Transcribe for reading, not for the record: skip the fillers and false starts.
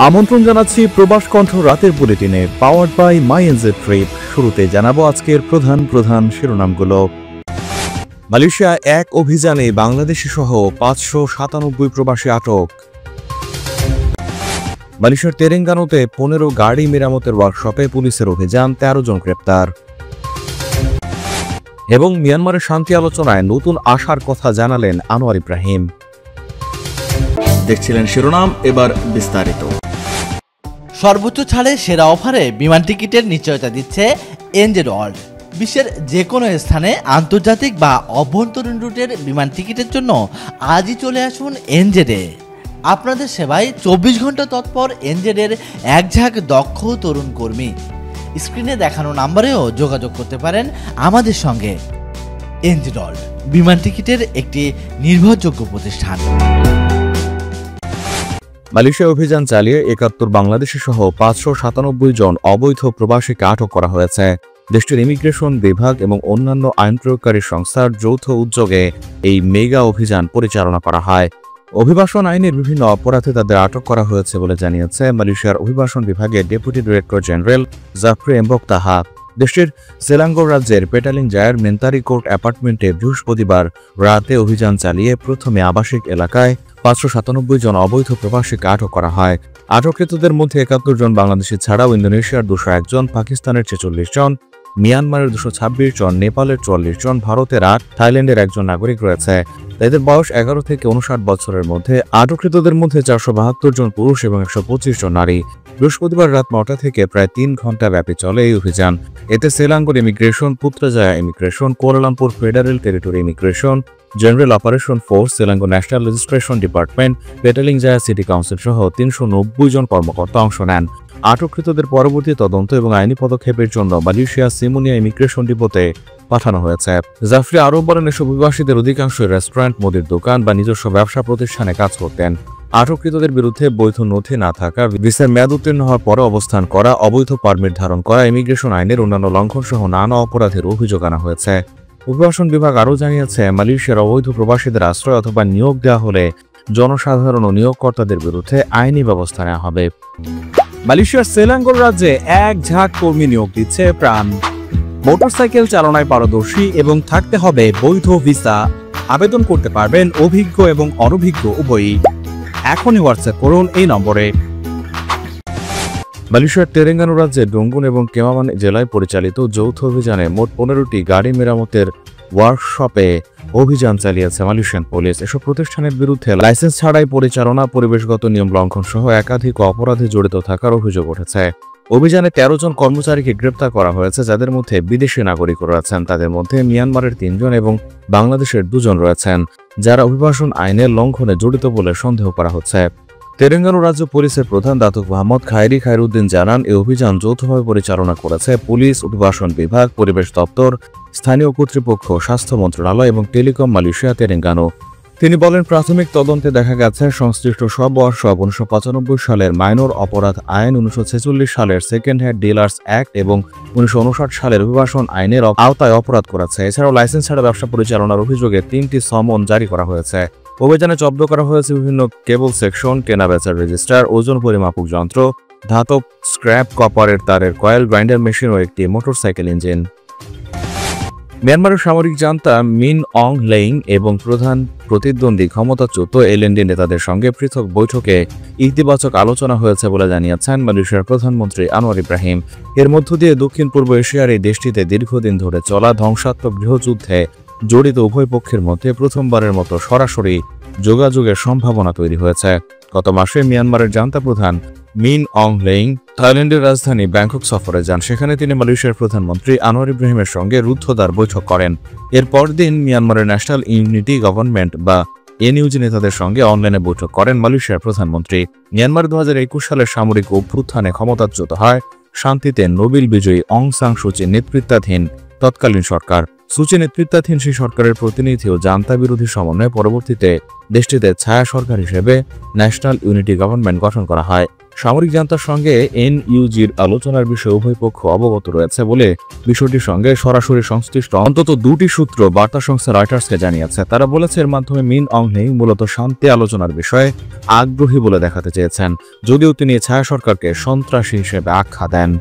আমন্ত্রণ জানাচ্ছি প্রবাস কণ্ঠ রাতের বুলেটিনে powered by my NJ trip. শুরুতে জানাবো আজকের প্রধান প্রধান শিরোনামগুলো। মালয়েশিয়া এক অভিযানে বাংলাদেশি সহ 597 প্রবাসী আটক। মালয়েশিয়ার তেরেঙ্গানোতে 15 গাড়ি মেরামতের ওয়ার্কশপে পুলিশের অভিযান, 13 জন গ্রেপ্তার। এবং মিয়ানমারের শান্তি আলোচনায় নতুন আশার কথা জানালেন আনোয়ার ইব্রাহিম। দেখছিলেন শিরোনাম, এবার বিস্তারিত। সর্বোচ্চ ছাড়ে সেরা অফারে বিমান টিকিটের নিশ্চয়তা দিচ্ছে এনজে ওয়ার্ল্ড। বিশ্বের যে কোনো স্থানে আন্তর্জাতিক বা অভ্যন্তরীণ রুটের বিমান টিকিটের জন্য আজই চলে আসুন এনজেডে। আপনাদের সেবায় 24 ঘন্টা তৎপর এনজেডের একঝাঁক দক্ষ তরুণ কর্মী। স্ক্রিনে দেখানো নাম্বারেও যোগাযোগ করতে পারেন আমাদের সঙ্গে। এনজে ওয়ার্ল্ড, বিমান টিকিটের একটি নির্ভরযোগ্য প্রতিষ্ঠান। মালয়েশিয়া অভিযান চালিয়ে 71 বাংলাদেশি সহ 597 জন অবৈধ প্রবাসীকে আটক করা হয়েছে। দেশটির ইমিগ্রেশন বিভাগ এবং অন্যান্য আইন প্রয়োগকারী সংস্থার যৌথ উদ্যোগে এই মেগা অভিযান পরিচালনা করা হয়। অভিবাসন আইনের বিভিন্ন অপরাধে তাদের আটক করা হয়েছে বলে জানিয়েছে মালয়েশিয়ার অভিবাসন বিভাগের ডেপুটি ডিরেক্টর জেনারেল জাফরি এমবক তাহা। দেশটির সেলাঙ্গোর রাজ্যের পেটালিং জায়ার মেন্তারি কোর্ট অ্যাপার্টমেন্টে বৃহস্পতিবার রাতে অভিযান চালিয়ে প্রথমে আবাসিক এলাকায় 597 জন অবৈধ প্রবাসীকে আটক করা হয়। আটককৃতদের মধ্যে 71 জন বাংলাদেশি ছাড়াও ইন্দোনেশিয়ার 201 জন, পাকিস্তানের 46 জন, মিয়ানমারের 226 জন, নেপালের 44 জন, ভারতের 8, থাইল্যান্ডের 1 জন নাগরিক রয়েছে। এদের বয়স 11 থেকে 59 বছরের মধ্যে। আটককৃতদের মধ্যে 472 জন পুরুষ এবং 125 জন নারী। বৃহস্পতিবার রাত 9টা থেকে প্রায় 3 ঘন্টা ব্যাপী চলে এই অভিযান। এতে Selangor immigration, Putrajaya immigration, Kuala Lumpur federal territory immigration, general operation force, Selangor national registration department, Petaling Jaya city council সহ 390 জন কর্মকর্তা অংশ নেন। আটককৃতদের পরবর্তী তদন্ত এবং আইনি পদক্ষেপের জন্য মালয়েশিয়া সিমোনিয়া ইমিগ্রেশন ডিপোতে পাঠানো হয়েছে। জাফরি আরও বলেন, এসব অভিবাসীদের অধিকাংশই রেস্টুরেন্ট, মুদির দোকান বা নিজস্ব ব্যবসা প্রতিষ্ঠানে কাজ করতেন। আটককৃতদের বিরুদ্ধে বৈধ নথি না থাকা, ভিসার মেয়াদ উত্তীর্ণ হওয়ার পরে অবস্থান করা, অবৈধ পারমিট ধারণ করা, ইমিগ্রেশন আইনের অন্যান্য লঙ্ঘন সহ নানা অপরাধের অভিযোগ আনা হয়েছে। অভিবাসন বিভাগ আরও জানিয়েছে, মালয়েশিয়ার অবৈধ প্রবাসীদের আশ্রয় অথবা নিয়োগ দেওয়া হলে জনসাধারণ ও নিয়োগকর্তাদের বিরুদ্ধে আইনি ব্যবস্থা নেওয়া হবে। মালয়েশিয়ার সেলাঙ্গোর রাজ্যে এক ঝাঁক কর্মী নিয়োগ দিচ্ছে প্রাণ। মোটরসাইকেল চালনায় পারদর্শী এবং থাকতে হবে বৈধ ভিসা। আবেদন করতে পারবেন অভিজ্ঞ এবং অনভিজ্ঞ উভয়ই। এখনই হোয়াটসঅ্যাপ করুন এই নম্বরে। মালয়েশিয়ার তেরেঙ্গানো রাজ্যের ডোঙ্গুন এবং কেমামান জেলায় পরিচালিত যৌথ অভিযানে মোট 15টি গাড়ি মেরামতের ওয়ার্কশপে অভিযান চালিয়েছে মালয়েশিয়ান পুলিশ। এসব প্রতিষ্ঠানের বিরুদ্ধে লাইসেন্স ছাড়াই পরিচালনা, পরিবেশগত নিয়ম লঙ্ঘন সহ একাধিক অপরাধে জড়িত থাকার অভিযোগ উঠেছে। অভিযানে 13 জন কর্মচারীকে গ্রেপ্তার করা হয়েছে, যাদের মধ্যে বিদেশি নাগরিক রয়েছেন। তাদের মধ্যে মিয়ানমারের 3 জন এবং বাংলাদেশের 2 জন রয়েছেন, যারা অভিবাসন আইনের লঙ্ঘনে জড়িত বলে সন্দেহ করা হচ্ছে। তেরেঙ্গানো রাজ্য পুলিশের প্রধান দাতুক মোহাম্মদ খায়রি খায়রুদ্দিন জানান, এই অভিযান যৌথভাবে পরিচালনা করেছে পুলিশ, অভিবাসন বিভাগ, পরিবেশ দপ্তর, স্থানীয় কর্তৃপক্ষ, স্বাস্থ্য মন্ত্রণালয় এবং টেলিকম মালয়েশিয়া তেরেঙ্গানো। তিনি বলেন, প্রাথমিক তদন্তে দেখা গেছে সংশ্লিষ্ট সব ওয়ার্কশপ 1995 সালের মাইনর অপরাধ আইন, 1946 সালের সেকেন্ড হ্যান্ড ডিলার্স অ্যাক্ট এবং 1959 সালের অভিবাসন আইনের আওতায় অপরাধ করেছে। এছাড়াও লাইসেন্স ছাড়া ব্যবসা পরিচালনার অভিযোগে 3টি সমন জারি করা হয়েছে। অভিযানে জব্দ করা হয়েছে বিভিন্ন কেবল সেকশন, কেনাবেচার রেজিস্টার, ওজন পরিমাপক যন্ত্র, ধাতব স্ক্র্যাপ, কপারের তারের কয়েল, গ্রাইন্ডার মেশিন ও একটি মোটরসাইকেল ইঞ্জিন। মিয়ানমারের সামরিক জান্তা মিন অং লেইং এবং প্রধান প্রতিদ্বন্দ্বী ক্ষমতাচ্যুত এলএনডি নেতাদের সঙ্গে পৃথক বৈঠকে ইতিবাচক আলোচনা হয়েছে বলে জানিয়েছেন মালয়েশিয়ার প্রধানমন্ত্রী আনোয়ার ইব্রাহিম। এর মধ্য দিয়ে দক্ষিণ পূর্ব এশিয়ার এই দেশটিতে দীর্ঘদিন ধরে চলা ধ্বংসাত্মক গৃহযুদ্ধে জড়িত উভয় পক্ষের মধ্যে প্রথমবারের মতো সরাসরি যোগাযোগের সম্ভাবনা তৈরি হয়েছে। গত মাসে মিয়ানমারের জান্তা প্রধান মিন অং লেইং থাইল্যান্ডের রাজধানী ব্যাংকক সফরে যান। সেখানে তিনি মালয়েশিয়ার প্রধানমন্ত্রী আনোয়ার ইব্রাহিমের সঙ্গে রুদ্ধদ্বার বৈঠক করেন। এর পরদিন মিয়ানমারের ন্যাশনাল ইউনিটি গভর্নমেন্ট বা এনইউজি নেতাদের সঙ্গে অনলাইনে বৈঠক করেন মালয়েশিয়ার প্রধানমন্ত্রী। মিয়ানমার 2021 সালের সামরিক অভ্যুত্থানে ক্ষমতাচ্যুত হয় শান্তিতে নোবেল বিজয়ী অং সান সুচির নেতৃত্বাধীন তৎকালীন সরকার। সুচি নেতৃত্বাধীন সেই সরকারের প্রতিনিধি ও জান্তা বিরোধী সমন্বয়ে পরবর্তীতে দেশটিতে ছায়া সরকার হিসেবে ন্যাশনাল ইউনিটি গভর্নমেন্ট গঠন করা হয়। সামরিক জান্তার সঙ্গে এনইউজির আলোচনার বিষয়ে উভয় পক্ষ অবগত রয়েছে বলে বিষয়টির সঙ্গে সরাসরি সংশ্লিষ্ট অন্তত দুটি সূত্র বার্তা সংস্থা রয়টার্সকে জানিয়েছে। তারা বলেছে এর মাধ্যমে মিন অং হ্লেইং মূলত শান্তি আলোচনার বিষয়ে আগ্রহী বলে দেখাতে চেয়েছেন, যদিও তিনি ছায়া সরকারকে সন্ত্রাসী হিসেবে আখ্যা দেন।